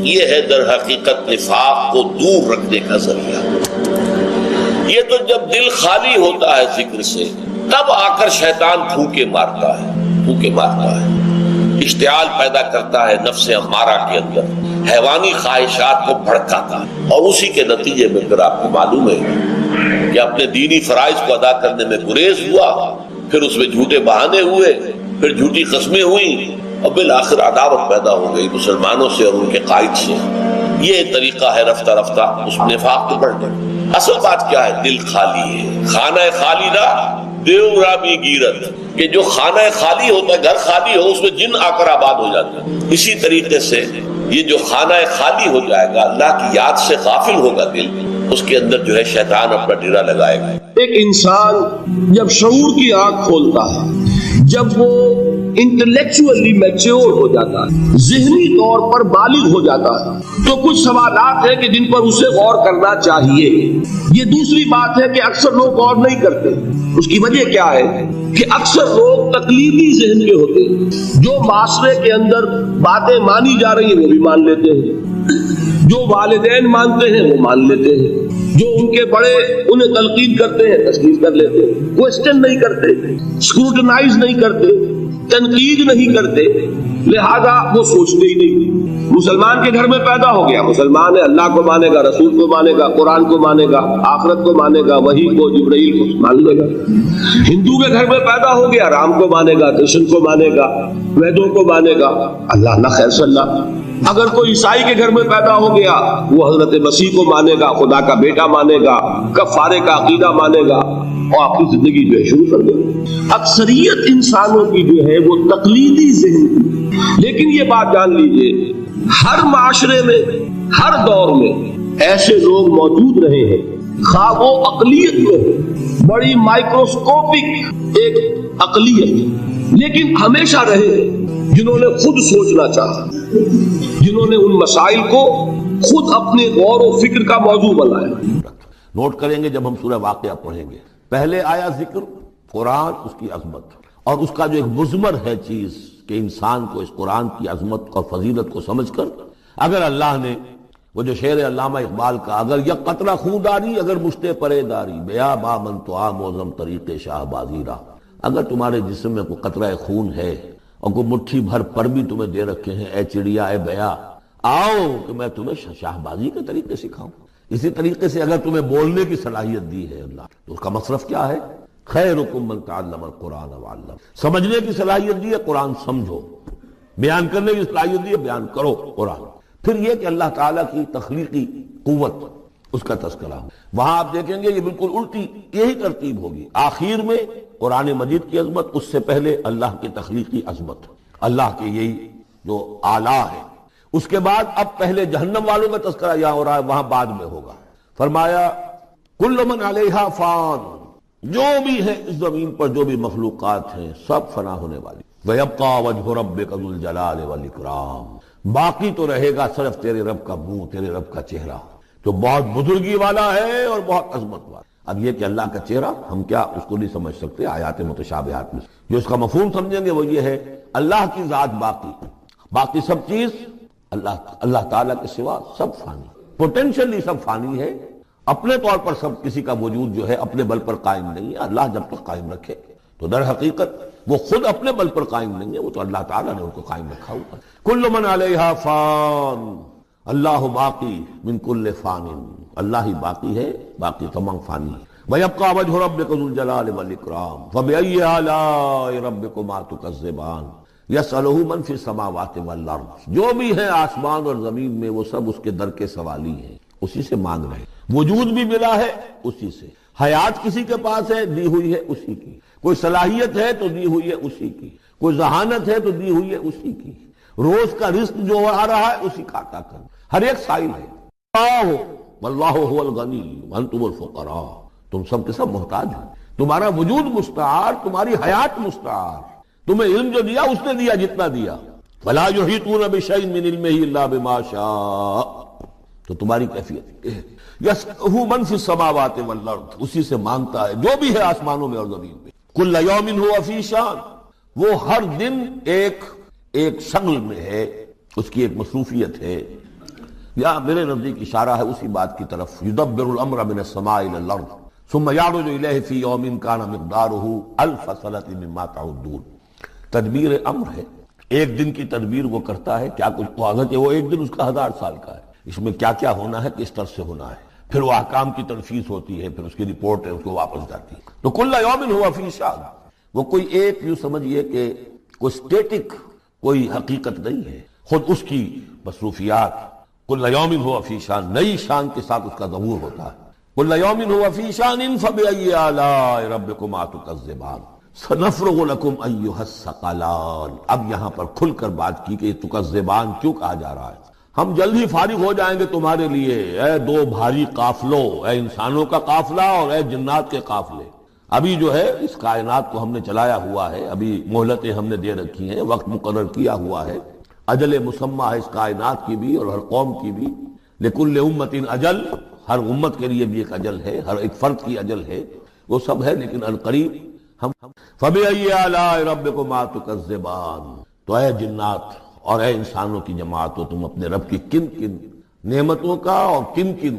یہ ہے در حقیقت نفاق کو دور رکھنے کا ذریعہ۔ یہ تو جب دل خالی ہوتا ہے ذکر سے تب آ کر شیطان پھونکے مارتا ہے، اشتعال پیدا کرتا ہے نفس امارہ کے اندر، حیوانی خواہشات کو بھڑکاتا ہے، اور اسی کے نتیجے میں پھر آپ کو معلوم ہے کہ اپنے دینی فرائض کو ادا کرنے میں گریز ہوا، پھر اس میں جھوٹے بہانے ہوئے، پھر جھوٹی قسمیں ہوئی، اور بالآخر عداوت پیدا ہو گئی مسلمانوں سے اور ان کے قائد سے۔ یہ طریقہ ہے رفتہ رفتہ اس نفاق کو بڑھنے۔ اصل بات کیا ہے؟ دل خالی ہے، خانہ خالی نہ دیو رابی گیرت، کہ جو خانہ خالی ہوتا ہے، گھر خالی ہو، اس میں جن آ کر آباد ہو جاتے ہیں۔ اسی طریقے سے یہ جو خانہ خالی ہو جائے گا، اللہ کی یاد سے غافل ہوگا دل، اس کے اندر جو ہے شیطان اپنا ڈیرا لگائے گا۔ ایک انسان جب شعور کی آنکھ کھولتا ہے، جب وہ انٹلیکچولی میچور ہو جاتا ہے، ذہنی طور پر بالغ ہو جاتا ہے، تو کچھ سوالات ہیں کہ جن پر اسے غور کرنا چاہیے۔ یہ دوسری بات ہے کہ اکثر لوگ غور نہیں کرتے۔ اس کی وجہ کیا ہے کہ اکثر لوگ تقلیدی ذہن کے ہوتے ہیں، جو معاشرے کے اندر باتیں مانی جا رہی ہیں وہ بھی مان لیتے ہیں، جو والدین مانتے ہیں وہ مان لیتے ہیں، جو ان کے بڑے انہیں تلقین کرتے ہیں تسلیم کر لیتے ہیں، کوسچن نہیں کرتے، اسکروٹنائز نہیں کرتے، تنقید نہیں کرتے، لہذا وہ سوچتے ہی نہیں۔ مسلمان کے گھر میں پیدا ہو گیا، مسلمان ہے، اللہ کو مانے گا، رسول کو مانے گا، قرآن کو مانے گا، آخرت کو مانے گا، وحی کو، جبرائیل کو مان لے گا۔ ہندو کے گھر میں پیدا ہو گیا، رام کو مانے گا، کرشن کو مانے گا، ویدوں کو مانے گا، اللہ نہ خیر صلی اللہ۔ اگر کوئی عیسائی کے گھر میں پیدا ہو گیا، وہ حضرت مسیح کو مانے گا، خدا کا بیٹا مانے گا، کفارے کا عقیدہ مانے گا، اور آپ کی زندگی جو ہے شروع کر دیں۔ اکثریت انسانوں کی جو ہے وہ تقلیدی ذہن، لیکن یہ بات جان لیجئے ہر معاشرے میں ہر دور میں ایسے لوگ موجود رہے ہیں، خواہ وہ اقلیت میں ہو، بڑی مائکروسکوپک ایک اقلیت، لیکن ہمیشہ رہے جنہوں نے خود سوچنا چاہا، جنہوں نے ان مسائل کو خود اپنے غور و فکر کا موضوع بنایا۔ نوٹ کریں گے جب ہم سورہ واقعہ پڑھیں گے، پہلے آیا ذکر قرآن، اس کی عظمت اور اس کا جو ایک مضمر ہے چیز کہ انسان کو اس قرآن کی عظمت اور فضیلت کو سمجھ کر اگر اللہ نے وہ جو شعر علامہ اقبال کا، اگر یک قطرہ خون داری اگر مشتے پرے داری بیا بامن تو آ موزم طریق شاہ بازی را، اگر تمہارے جسم میں کوئی قطرہ خون ہے اور کوئی مٹھی بھر پر بھی تمہیں دے رکھے ہیں، اے چڑیا اے بیا آؤ کہ میں تمہیں شاہ بازی کے طریقے سکھاؤں۔ اسی طریقے سے اگر تمہیں بولنے کی صلاحیت دی ہے اللہ، تو اس کا مصرف کیا ہے؟ خیرکم من تعلم القرآن وعلم، سمجھنے کی صلاحیت دی ہے قرآن سمجھو، بیان کرنے کی صلاحیت دی ہے بیان کرو قرآن۔ پھر یہ کہ اللہ تعالیٰ کی تخلیقی قوت، اس کا تذکرہ ہو، وہاں آپ دیکھیں گے یہ بالکل الٹی یہی ترتیب ہوگی، آخر میں قرآن مجید کی عظمت، اس سے پہلے اللہ کی تخلیقی عظمت، اللہ کے یہی جو اعلیٰ ہے، اس کے بعد اب پہلے جہنم والوں کا تذکرہ یہاں ہو رہا ہے، وہاں بعد میں ہوگا۔ فرمایا کل من علیہا فان، جو بھی ہے اس زمین پر جو بھی مخلوقات ہیں سب فنا ہونے والی، وَيَبْقَى وَجْهُ رَبِّكَ ذُو الْجَلَالِ وَالْإِكْرَامِ، باقی تو رہے گا صرف تیرے رب کا منہ، تیرے رب کا چہرہ جو بہت بزرگی والا ہے اور بہت عظمت والا۔ اب یہ کہ اللہ کا چہرہ ہم کیا اس کو نہیں سمجھ سکتے، آیات متشابہات میں جو اس کا مفہوم سمجھیں گے وہ یہ ہے اللہ کی ذات باقی، باقی سب چیز اللہ تعالیٰ کے سوا سب فانی، پوٹینشلی سب فانی ہے، اپنے طور پر سب کسی کا وجود جو ہے اپنے بل پر قائم نہیں ہے، اللہ جب تک قائم رکھے تو در حقیقت وہ خود اپنے بل پر قائم نہیں ہے، وہ تو اللہ تعالیٰ نے ان کو قائم رکھا ہوا ہے۔ کل من علیہا فان اللہ باقی من کل فان، اللہ ہی باقی ہے، باقی تمام فانی ہے۔ وَيَبْقَى وَجْهُ رَبِّكَ ذُو الْجَلَالِ وَالْإِكْرَامِ فَبِأَيِّ آلَاءِ رَبِّكُمَا تُكَذِّبَانِ يَسْأَلُهُ مَنْ فِي السَّمَاوَاتِ وَالْأَرْضِ، جو بھی ہے آسمان اور زمین میں وہ سب اس کے در کے سوالی ہیں، اسی سے مانگ رہے ہیں، وجود بھی ملا ہے اسی سے، حیات کسی کے پاس ہے دی ہوئی ہے اسی کی، کوئی صلاحیت ہے تو دی ہوئی ہے اسی کی، کوئی ذہانت ہے تو دی ہوئی ہے اسی کی، روز کا رزق جو آ رہا ہے اسی کا عطا کر، ہر ایک سائل ہے۔ واللہ هو الغنی وانتم الفقراء، تم سب کے سب محتاج ہو، تمہارا وجود مستعار، تمہاری حیات مستعار، تمہیں علم جو دیا اس نے دیا جتنا دیا، ولا یحیطون بشیء من علمہ الا بما شاء، تو تمہاری کیفیت یسألہ من فی السماوات والارض، اسی سے مانگتا ہے جو بھی ہے آسمانوں میں اور زمین میں، کل یوم ہوا فی شان، وہ ہر دن ایک شغل میں ہے، اس کی ایک مصروفیت ہے، یا میرے نزدیک اشارہ ہے اسی بات کی طرف، یدبر الامر من السماء الى الارض ثم يعرج الیہ فی یوم کان مقدارہ الف سنۃ مما تعدون، تدبیر امر ہے، ایک دن کی تدبیر وہ کرتا ہے، کیا کچھ حالت ہے وہ ایک دن اس کا 1000 سال کا ہے، اس میں کیا کیا ہونا ہے، کس طرح سے ہونا ہے، پھر وہ احکام کی تنفیذ ہوتی ہے، پھر اس کی رپورٹ ہے، اس کو واپس جاتی ہے، تو کل یوم ہوا فی شان، وہ کوئی ایک یوں سمجھیے کہ کوئی اسٹیٹک کوئی حقیقت نہیں ہے، خود اس کی مصروفیات، کل یوم ہوا فی شان، نئی شان کے ساتھ اس کا ظہور ہوتا ہے، کل یوم ہوا فی شان فبأی آلاء ربکما تکذبان سنفرغ لکم ایھا الثقلان۔ اب یہاں پر کھل کر بات کی کہ تکذبان کیوں کہا جا رہا ہے، ہم جلد ہی فارغ ہو جائیں گے تمہارے لیے، اے دو بھاری قافلوں، اے انسانوں کا قافلہ اور اے جنات کے قافلے۔ ابھی جو ہے اس کائنات کو ہم نے چلایا ہوا ہے، ابھی مہلتیں ہم نے دے رکھی ہیں، وقت مقرر کیا ہوا ہے، اجل مسمى ہے اس کائنات کی بھی اور ہر قوم کی بھی، لکل امت اجل، ہر امت کے لیے بھی ایک اجل ہے، ہر ایک فرد کی اجل ہے، وہ سب ہے، لیکن القریب ہم فبأي آلاء ربكما تكذبان، تو اے جنات اور اے انسانوں کی جماعتوں، تم اپنے رب کی کن کن نعمتوں کا اور کن کن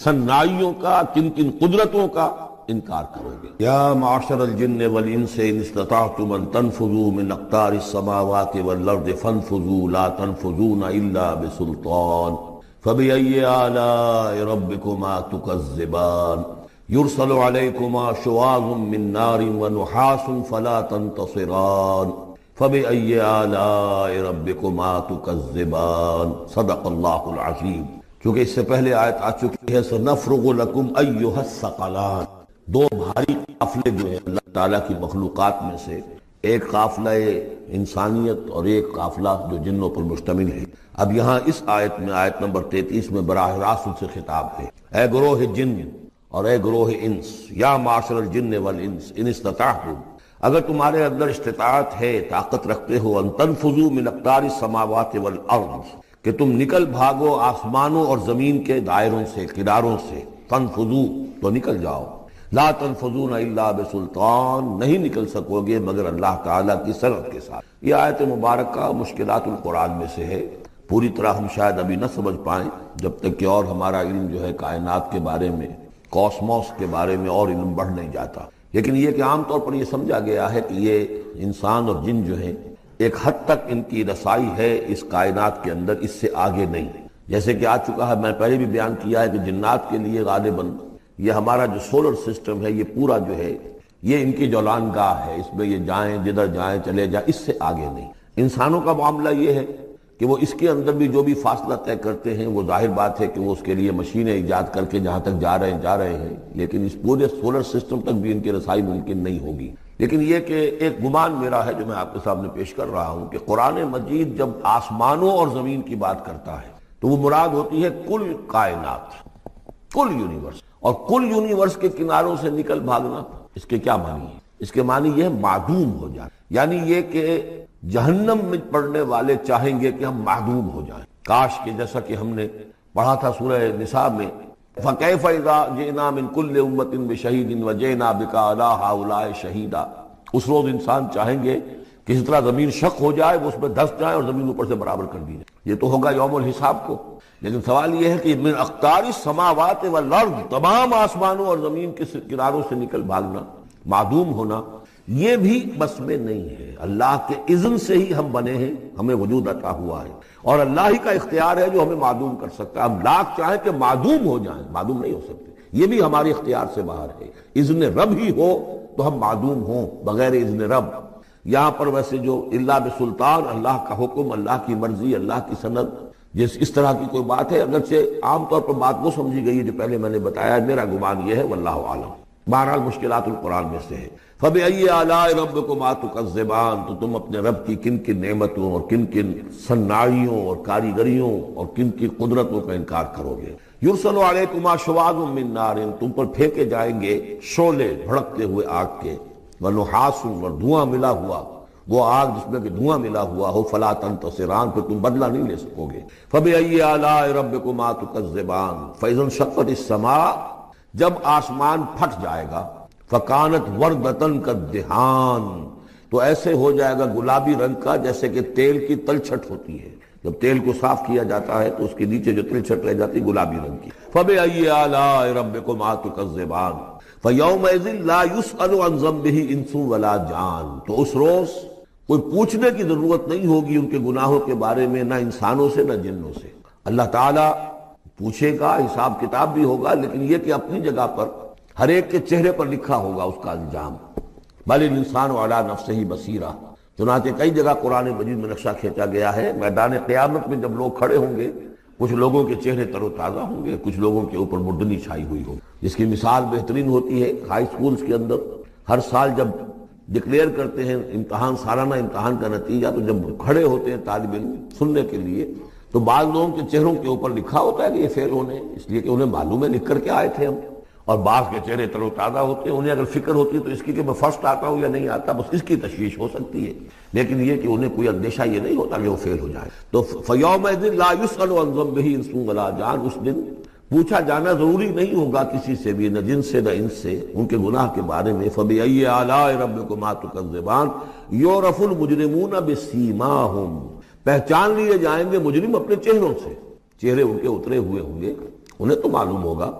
صنائیوں کا، کن کن قدرتوں کا انکار کرو گے۔ یا معاشر الجن والانس ان استطعتم ان تنفذوا من اقطار السماوات والارض فانفذوا لا تنفذون الا بسلطان فبأي آلاء ربكما تكذبان يرسل عليكما شواظ من نار ونحاس فلا تنتصران فبأي آلاء ربكما تكذبان۔ صدق اللہ العظیم۔ چونکہ اس سے پہلے آیت آ چکی ہے سنفرغ لکم ایھا الثقلان، دو بھاری قافلے جو ہیں اللہ تعالیٰ کی مخلوقات میں سے، ایک قافلہ انسانیت اور ایک قافلہ جو جنوں پر مشتمل ہے۔ اب یہاں اس آیت میں، آیت نمبر 33 میں براہ راست ان سے خطاب ہے، اے گروہ جن اور اے گروہ انس، یا معاشر الجن والانس ان استطعتم، اگر تمہارے اندر استطاعت ہے، طاقت رکھتے ہو، ان تنفذوا من اقطار السماوات والارض، کہ تم نکل بھاگو آسمانوں اور زمین کے دائروں سے، کناروں سے، تنفذوا تو نکل جاؤ، لا تنفذون الا بسلطان، نہیں نکل سکو گے مگر اللہ تعالیٰ کی سند کے ساتھ۔ یہ آیت مبارکہ مشکلات القرآن میں سے ہے، پوری طرح ہم شاید ابھی نہ سمجھ پائیں جب تک کہ اور ہمارا علم جو ہے کائنات کے بارے میں، کاسموس کے بارے میں اور علم بڑھ نہیں جاتا، لیکن یہ کہ عام طور پر یہ سمجھا گیا ہے کہ یہ انسان اور جن جو ہیں ایک حد تک ان کی رسائی ہے اس کائنات کے اندر، اس سے آگے نہیں، جیسے کہ آ چکا ہے، میں پہلے بھی بیان کیا ہے کہ جنات کے لیے غالباً یہ ہمارا جو سولر سسٹم ہے یہ پورا جو ہے یہ ان کی جولان گاہ ہے، اس میں یہ جائیں جدھر جائیں چلے جائیں، اس سے آگے نہیں۔ انسانوں کا معاملہ یہ ہے کہ وہ اس کے اندر بھی جو بھی فاصلہ طے کرتے ہیں وہ ظاہر بات ہے کہ وہ اس کے لیے مشینیں ایجاد کر کے جہاں تک جا رہے ہیں، لیکن اس پورے سولر سسٹم تک بھی ان کی رسائی ممکن نہیں ہوگی۔ لیکن یہ کہ ایک گمان میرا ہے جو میں آپ کے سامنے پیش کر رہا ہوں کہ قرآن مجید جب آسمانوں اور زمین کی بات کرتا ہے تو وہ مراد ہوتی ہے کل کائنات، کل یونیورس، اور کل یونیورس کے کناروں سے نکل بھاگنا، اس کے کیا معنی ہے؟ اس کے معنی یہ ہے معدوم ہو جائے، یعنی یہ کہ جہنم میں پڑنے والے چاہیں گے کہ ہم معدوم ہو جائیں، کاش کہ جیسا کہ ہم نے پڑھا تھا سورہ نساء میں، فَكَيْفَ إِذَا جِئْنَا مِن كُلِّ أُمَّةٍ بِشَهِيدٍ وَجِئْنَا بِكَ عَلَىٰ هَٰؤُلَاءِ شَهِيدًا۔ اس روز انسان چاہیں گے کہ اس طرح زمین شق ہو جائے، وہ اس میں دھس جائے اور زمین اوپر سے برابر کر دی جائے، یہ تو ہوگا یوم الحساب کو۔ لیکن سوال یہ ہے کہ من اقطار السماوات والارض، تمام آسمانوں اور زمین کے کناروں سے نکل بھاگنا، معدوم ہونا، یہ بھی بس میں نہیں ہے، اللہ کے اذن سے ہی ہم بنے ہیں، ہمیں وجود عطا ہوا ہے، اور اللہ ہی کا اختیار ہے جو ہمیں معدوم کر سکتا ہے۔ ہم لاکھ چاہیں کہ معدوم ہو جائیں، معدوم نہیں ہو سکتے، یہ بھی ہمارے اختیار سے باہر ہے۔ اذن رب ہی ہو تو ہم معدوم ہوں، بغیر اذن رب۔ یہاں پر ویسے جو اللہ بسلطان، اللہ کا حکم، اللہ کی مرضی، اللہ کی سند، اس طرح کی کوئی بات ہے، اگرچہ عام طور پر بات وہ سمجھی گئی ہے جو پہلے میں نے بتایا، میرا گمان یہ ہے واللہ عالم۔ بہرحال مشکلات القرآن میں سے ہے۔ فَبِأَيِّ آلَاءِ رَبِّكُمَا تُكَذِّبَانِ، تو تم اپنے رب کی کن کن نعمتوں اور کن کن صناعیوں اور کاریگریوں اور کن کی قدرتوں کا انکار کرو گے۔ يُرْسَلُ عَلَيْكُمَا شُوَاظٌ مِّن نَّارٍ، تم پر پھینکے جائیں گے شعلے بھڑکتے ہوئے آگ کے، وَنُحَاسٌ، اور دھواں ملا ہوا، وہ آگ جس میں کہ دھواں ملا ہوا ہو، فَلَا تَنتَصِرَانِ، پھر تم بدلہ نہیں لے سکو گے۔ فَبِأَيِّ آلَاءِ رَبِّكُمَا تُكَذِّبَانِ، فَإِذَا انشَقَّتِ السَّمَاءُ، جب آسمان پھٹ جائے گا، فَكَانَتْ وَرْدَةً كَالدِّهَانِ، تو ایسے ہو جائے گا گلابی رنگ کا جیسے کہ تیل کی تلچھٹ ہوتی ہے، جب تیل کو صاف کیا جاتا ہے تو اس کے نیچے جو تلچھٹ رہ جاتی ہے گلابی رنگ کی۔ فَبِأَيِّ آلَاءِ رَبِّكُمَا تُكَذِّبَانِ فَيَوْمَئِذٍ لَا يُسْأَلُ عَنْ ذَنبِهِ إِنسٌ وَلَا جَانٌ، تو اس روز کوئی پوچھنے کی ضرورت نہیں ہوگی ان کے گناہوں کے بارے میں، نہ انسانوں سے نہ جنوں سے۔ اللہ تعالیٰ پوچھے گا، حساب کتاب بھی ہوگا، لیکن یہ کہ اپنی جگہ پر ہر ایک کے چہرے پر لکھا ہوگا اس کا انجام۔ بل الانسان علی نفسہ بصیرہ، چنانچہ کئی جگہ قرآن مجید میں نقشہ کھینچا گیا ہے، میدان قیامت میں جب لوگ کھڑے ہوں گے، کچھ لوگوں کے چہرے تر و تازہ ہوں گے، کچھ لوگوں کے اوپر مردنی چھائی ہوئی ہوگی، جس کی مثال بہترین ہوتی ہے ہائی سکولز کے اندر۔ ہر سال جب ڈکلیئر کرتے ہیں امتحان، سالانہ امتحان کا نتیجہ، تو جب کھڑے ہوتے ہیں طالب علم سننے کے لیے، تو بعض لوگوں کے چہروں کے اوپر لکھا ہوتا ہے کہ یہ فیل ہونے، اس لیے کہ انہیں معلوم ہے لکھ کر کے آئے تھے ہم، اور بعض کے چہرے تر و تازہ ہوتے ہیں، انہیں اگر فکر ہوتی ہے تو اس کی کہ میں فرسٹ آتا ہوں یا نہیں آتا، بس اس کی تشویش ہو سکتی ہے، لیکن یہ کہ انہیں کوئی اندیشہ یہ نہیں ہوتا کہ وہ فیل ہو جائے۔ تو فَيَوْمَئِذٍ لَا يُسْأَلُ عَنْ ذَنبِهِ إِنسٌ وَلَا جَانٌ، اس دن پوچھا جانا ضروری نہیں ہوگا کسی سے بھی، نہ جن سے نہ ان سے، ان کے گناہ کے بارے میں۔ فَبِأَيِّ آلَاءِ رَبِّكُمَا تُكَذِّبَانِ يُعْرَفُ الْمُجْرِمُونَ بِسِيمَاهُمْ، پہچان لیے جائیں گے مجرم اپنے چہروں سے، چہرے ان کے اترے ہوئے ہوں گے، انہیں تو معلوم ہوگا۔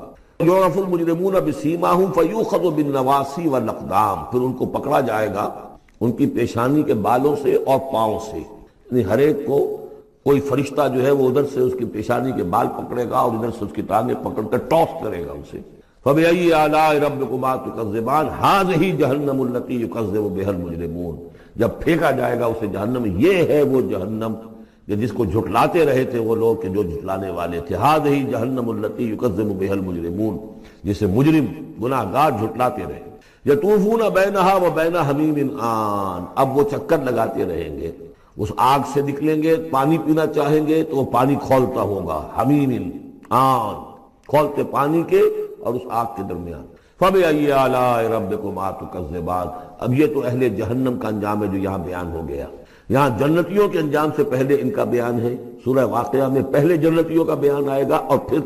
يُعْرَفُ الْمُجْرِمُونَ بِسِيمَاهُمْ فَيُؤْخَذُ بِالنَّوَاصِي وَالْأَقْدَامِ، پھر ان کو پکڑا جائے گا ان کی پیشانی کے بالوں سے اور پاؤں سے، یعنی ہر ایک کو کوئی فرشتہ جو ہے وہ ادھر سے اس کی پیشانی کے بال پکڑے گا اور ادھر سے اس کی ٹانگیں پکڑ کر ٹاس کرے گا اسے۔ فَبِأَيِّ آلَاءِ رَبِّكُمَا تُكَذِّبَانِ هَٰذِهِ جَهَنَّمُ الَّتِي يُكَذِّبُ بِهَا الْمُجْرِمُونَ، جب پھینکا جائے گا اسے جہنم، یہ ہے وہ جہنم کہ جس کو جھٹلاتے رہے تھے وہ لوگ کہ جو جھٹلانے والے تھے. ھذہ جہنم التی یکذب بہا المجرمون، جسے مجرم گناہ گار جھٹلاتے رہے. یطوفون بینہا و بین حمیم آن، اب وہ چکر لگاتے رہیں گے، اس آگ سے نکلیں گے، پانی پینا چاہیں گے تو وہ پانی کھولتا ہوگا، حمیم آن، کھولتے پانی کے اور اس آگ کے درمیان. فبأي آلاء ربكما تكذبان. اب یہ تو اہل جہنم کا انجام ہے جو یہاں بیان ہو گیا. یہاں جنتیوں کے انجام سے پہلے ان کا بیان ہے. سورہ واقعہ میں پہلے جنتیوں کا بیان آئے گا اور پھر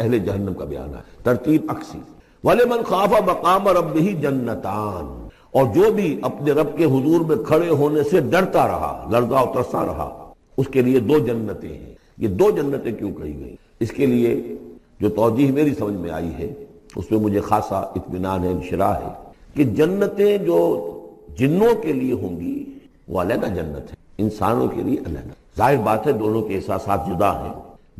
اہل جہنم کا بیان آئے گا، ترتیب عکسی. وَلِمَنْ خَافَ مَقَامَ رَبِّهِ جَنَّتَانِ، اور جو بھی اپنے رب کے حضور میں کھڑے ہونے سے ڈرتا رہا، لرزا و ترسا رہا، اس کے لیے دو جنتیں ہیں. یہ دو جنتیں کیوں کہی گئی؟ اس کے لیے جو توجیہ میری سمجھ میں آئی ہے اس میں مجھے خاصا اطمینان ہے، انشراح ہے کہ جنتیں جو جنوں کے لیے ہوں گی وہ علیحدہ جنت ہے، انسانوں کے لیے علیحدہ. ظاہر بات ہے دونوں کے احساسات جدا ہیں،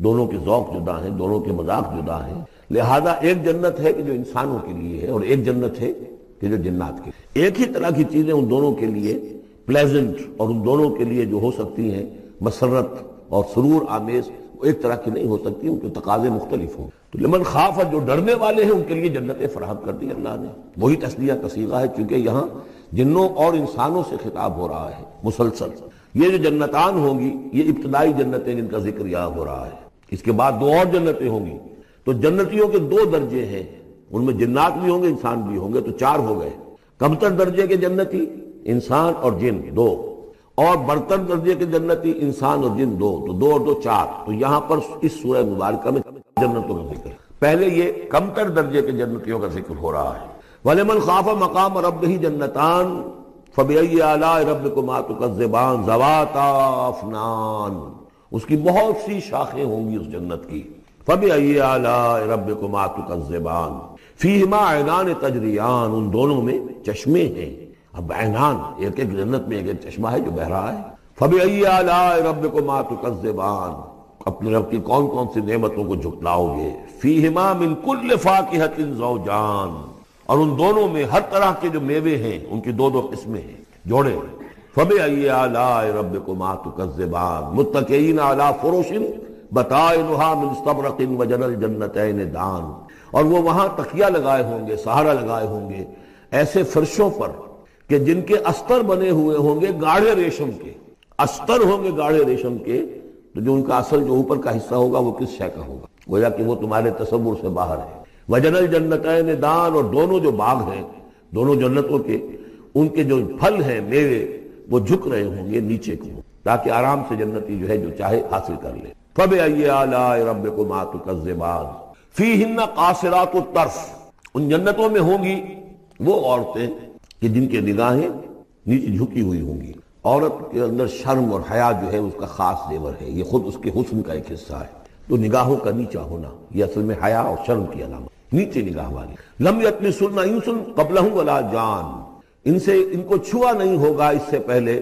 دونوں کے ذوق جدا ہیں، دونوں کے مذاق جدا ہیں. لہذا ایک جنت ہے کہ جو انسانوں کے لیے ہے اور ایک جنت ہے کہ جو جنات کے لیے. ایک ہی طرح کی چیزیں ان دونوں کے لیے پلیزنٹ اور ان دونوں کے لیے جو ہو سکتی ہیں مسرت اور سرور آمیز، وہ ایک طرح کی نہیں ہو سکتی، ان کے تقاضے مختلف ہوں. تو لمن خاف، جو ڈرنے والے ہیں ان کے لیے جنتیں فراہم کر دی اللہ نے. وہی تسلیہ کا صیغہ ہے کیونکہ یہاں جنوں اور انسانوں سے خطاب ہو رہا ہے مسلسل. یہ جو جنتان ہوں گی یہ ابتدائی جنتیں جن کا ذکر یہاں ہو رہا ہے. اس کے بعد دو اور جنتیں ہوں گی. تو جنتیوں کے دو درجے ہیں، ان میں جنات بھی ہوں گے انسان بھی ہوں گے، تو چار ہو گئے. کمتر درجے کے جنتی انسان اور جن دو، اور برتر درجے کے جنتی انسان اور جن دو، تو دو اور دو چار. تو یہاں پر اس سورہ مبارکہ میں جنتوں کا ذکر ہے. پہلے یہ کمتر درجے کے جنتیوں کا ذکر ہو رہا ہے. وَلِمَنْ خَافَ مَقَامَ رَبِّهِ جَنَّتَانِ فَبِأَيِّ آلَاءِ رَبِّكُمَا تُكَذِّبَانِ ذَوَاتَا أَفْنَانٍ. اس کی بہت سی شاخیں ہوں گی اس جنت کی. فَبِأَيِّ آلَاءِ رَبِّكُمَا تُكَذِّبَانِ فِيهِمَا عَيْنَانِ تَجْرِيَانِ. ان دونوں میں چشمے ہیں. اب عینان، ایک ایک جنت میں ایک ایک چشمہ ہے جو بہہ رہا ہے. فَبِأَيِّ آلَاءِ رَبِّكُمَا تُكَذِّبَانِ. اپنے رب کی کون کون سی نعمتوں کو جھٹلاؤ گے. فِيهِمَا مِن كُلِّ فَاكِهَةٍ زَوْجَانِ. اور ان دونوں میں ہر طرح کے جو میوے ہیں ان کی دو دو قسمیں ہیں، جوڑے. فَبِأَيِّ آلَاءِ رَبِّكُمَا تُكَذِّبَانِ مُتَّكِئِينَ عَلَىٰ فُرُشٍ بَطَائِنُهَا مِن اسْتَبْرَقٍ وَجَنَى الْجَنَّتَيْنِ دَانٍ. اور وہ وہاں تکیہ لگائے ہوں گے، سہارا لگائے ہوں گے ایسے فرشوں پر کہ جن کے استر بنے ہوئے ہوں گے گاڑھے ریشم کے. استر ہوں گے گاڑھے ریشم کے، تو جو ان کا اصل جو اوپر کا حصہ ہوگا وہ کس شے کا ہوگا؟ گویا کہ وہ تمہارے تصور سے باہر ہے. وَجَنَى الْجَنَّتَيْنِ دَانٍ. اور دونوں جو باغ ہیں دونوں جنتوں کے، ان کے جو پھل ہیں میوے وہ جھک رہے ہوں گے نیچے کو، تاکہ آرام سے جنتی جو ہے جو چاہے حاصل کر لے. فَبِأَيِّ آلَاءِ رَبِّكُمَا تُكَذِّبَانِ فِيهِنَّ قَاصِرَاتُ الطَّرْفِ. ان جنتوں میں ہوں گی وہ عورتیں کہ جن کے نگاہیں نیچے جھکی ہوئی ہوں گی. عورت کے اندر شرم اور حیا جو ہے اس کا خاص زیور ہے، یہ خود اس کے حسن کا ایک حصہ ہے. تو نگاہوں کا نیچا ہونا یہ اصل میں حیا اور شرم کی علامت. نیچے نگاہ والی. لم یطمثن انس قبلہم ولا جان. ان کو چھوا نہیں ہوگا اس سے پہلے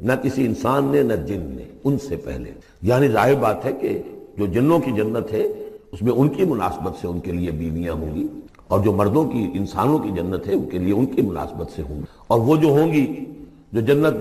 نہ کسی انسان نے نہ جن نے، ان سے پہلے. یعنی ظاہر بات ہے کہ جو جنوں کی جنت ہے اس میں ان کی مناسبت سے ان کے لیے بیویاں ہوں گی، اور جو مردوں کی انسانوں کی جنت ہے ان کے لیے ان کی مناسبت سے ہوں گی. اور وہ جو ہوں گی جو جنت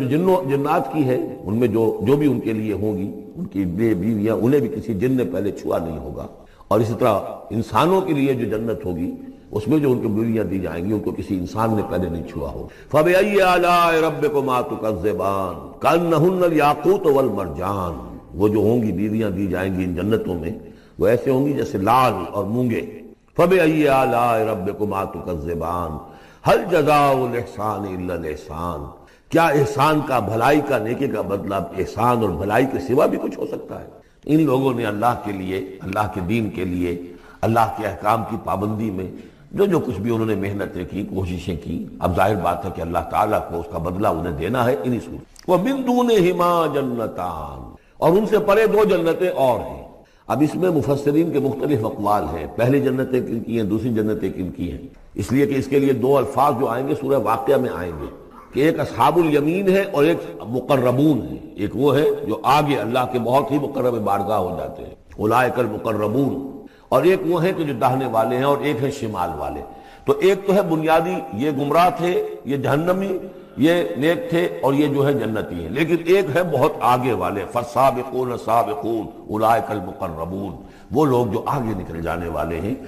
جنات کی ہے ان میں جو بھی ان کے لیے ہوں گی ان کی بیویاں انہیں بھی کسی جن نے پہلے چھوا نہیں ہوگا. اور اسی طرح انسانوں کے لیے جو جنت ہوگی اس میں جو ان کو بیویاں دی جائیں گی ان کو کسی انسان نے پہلے نہیں چھوا ہوگا. فَبِأَيِّ آلَاءِ رَبِّكُمَا تُكَذِّبَانِ كَأَنَّهُنَّ الْيَاقُوتُ وَالْمَرْجَانُ. وہ جو ہوں گی بیویاں دی جائیں گی ان جنتوں میں وہ ایسے ہوں گی جیسے لال اور مونگے. فَبِأَيِّ آلَاءِ رَبِّكُمَا تُكَذِّبَانِ هَلْ جَزَاءُ الْإِحْسَانِ إِلَّا الْإِحْسَانُ. کیا احسان کا، بھلائی کا، نیکی کا بدلہ احسان اور بھلائی کے سوا بھی کچھ ہو سکتا ہے؟ ان لوگوں نے اللہ کے لیے، اللہ کے دین کے لیے، اللہ کے احکام کی پابندی میں جو کچھ بھی انہوں نے محنتیں کی، کوششیں کی، اب ظاہر بات ہے کہ اللہ تعالیٰ کو اس کا بدلہ انہیں دینا ہے انہی صورت. وَمِن دُونِهِمَا جَنَّتَانِ. اور ان سے پرے دو جنتیں اور ہیں. اب اس میں مفسرین کے مختلف اقوال ہیں، پہلی جنتیں کن کی ہیں، دوسری جنتیں کن کی ہیں. اس لیے کہ اس کے لیے دو الفاظ جو آئیں گے سورہ واقعہ میں آئیں گے کہ ایک اصحاب الیمین ہے اور ایک مقربون ہے. ایک وہ ہے جو آگے اللہ کے بہت ہی مقرب بارگاہ ہو جاتے ہیں، اولئک المقربون. اور ایک وہ ہے کہ جو داہنے والے ہیں اور ایک ہے شمال والے. تو ایک تو ہے بنیادی، یہ گمراہ تھے، یہ جہنمی، یہ نیک تھے، اور یہ جو ہے جنتی ہیں. لیکن ایک ہے بہت آگے والے، فالسابقون السابقون اولئک المقربون، وہ لوگ جو آگے نکل جانے والے ہیں.